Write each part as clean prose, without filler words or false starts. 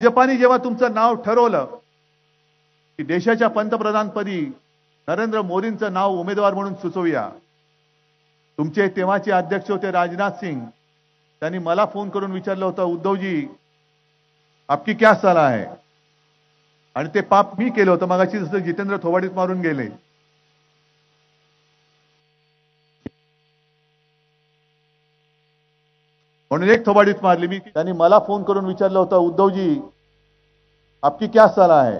भाजपाने जेव्हा तुमचं नाव ठरवलं की देशाच्या पंतप्रधानपदी नरेंद्र मोदींचं नाव उमेदवार म्हणून सुचवूया, तुमचे तेव्हाचे अध्यक्ष होते राजनाथ सिंग, त्यांनी मला फोन करून विचारलं होतं, उद्धवजी आपकी क्या सलाह है? आणि ते पाप मी केलं होतं, मगाशी जसं जितेंद्र थोबाडीत मारून गेले. म्हणून एक थोबाडीत मारली मी. त्यांनी मला फोन करून विचारलं होतं, उद्धवजी आपकी क्या सलाह है?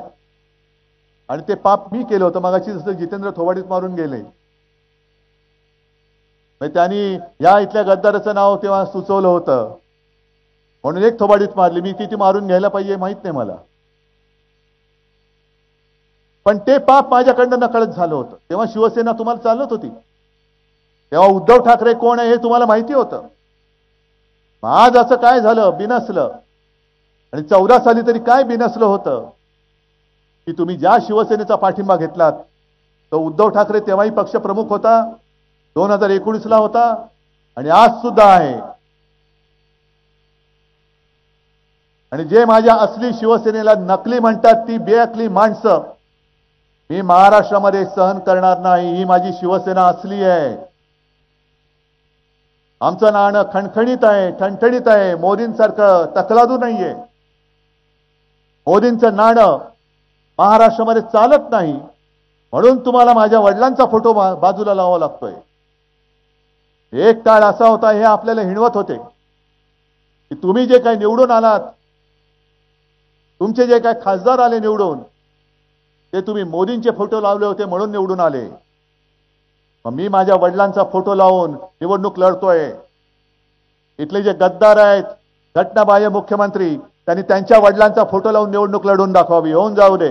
आणि ते पाप मी केलं होतं, मगाशी जसं जितेंद्र थोबाडीत मारून गेले. त्यांनी या इथल्या गद्दाराचं नाव तेव्हा सुचवलं होतं, म्हणून एक थोबाडीत मारली मी. किती मारून घ्यायला पाहिजे माहित नाही मला, पण ते पाप माझ्याकडनं नकळत झालं होतं. तेव्हा शिवसेना तुम्हाला चालत होती, तेव्हा उद्धव ठाकरे कोण आहे हे तुम्हाला माहिती होतं. आज असं काय झालं, बिनसलं. आणि 14 साली तरी काय बिनसलं होतं की तुम्ही ज्या शिवसेनेचा पाठिंबा घेतलात, तो उद्धव ठाकरे तेव्हाही पक्ष प्रमुख होता, 2019 ला होता आणि आज सुद्धा आहे. आणि जे माझ्या असली शिवसेनेला नकली म्हणतात, ती बेअकली माणसं मी महाराष्ट्रामध्ये सहन करणार नाही. ही माझी शिवसेना असली आहे. आमचं नाणं खणखणीत आहे, ठणठणीत आहे. मोदींसारखं तकलादू नाहीये. मोदींचं नाणं महाराष्ट्रामध्ये चालत नाही, म्हणून तुम्हाला माझ्या वडिलांचा फोटो बाजूला लावावा लागतोय. एक काळ असा होता, हे आपल्याला हिणवत होते की तुम्ही जे काही निवडून आलात, तुमचे जे काही खासदार आले निवडून, ते तुम्ही मोदींचे फोटो लावले होते म्हणून निवडून आले. मग मी माझ्या वडिलांचा फोटो लावून निवडणूक लढतोय. इथले जे गद्दार आहेत, घटनाबाह्य मुख्यमंत्री, त्यांनी त्यांच्या वडिलांचा फोटो लावून निवडणूक लढून दाखवावी, होऊन जाऊ दे.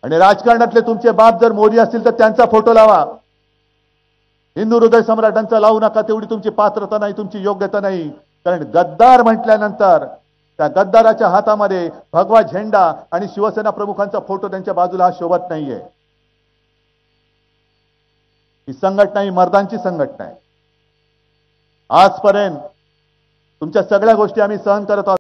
आणि राजकारणातले तुमचे बाप जर मोदी असतील तर त्यांचा फोटो लावा. हिंदू हृदय सम्राटांचा लावू नका, तेवढी तुमची पात्रता नाही, तुमची योग्यता नाही. कारण गद्दार म्हटल्यानंतर त्या गद्दाराच्या हातामध्ये भगवा झेंडा आणि शिवसेना प्रमुखांचा फोटो त्यांच्या बाजूला शोभत नाहीये. ही संघटना ही मर्दांची संघटना आहे. आजपर्यंत तुमच्या सगळ्या गोष्टी आम्ही सहन करत आहोत.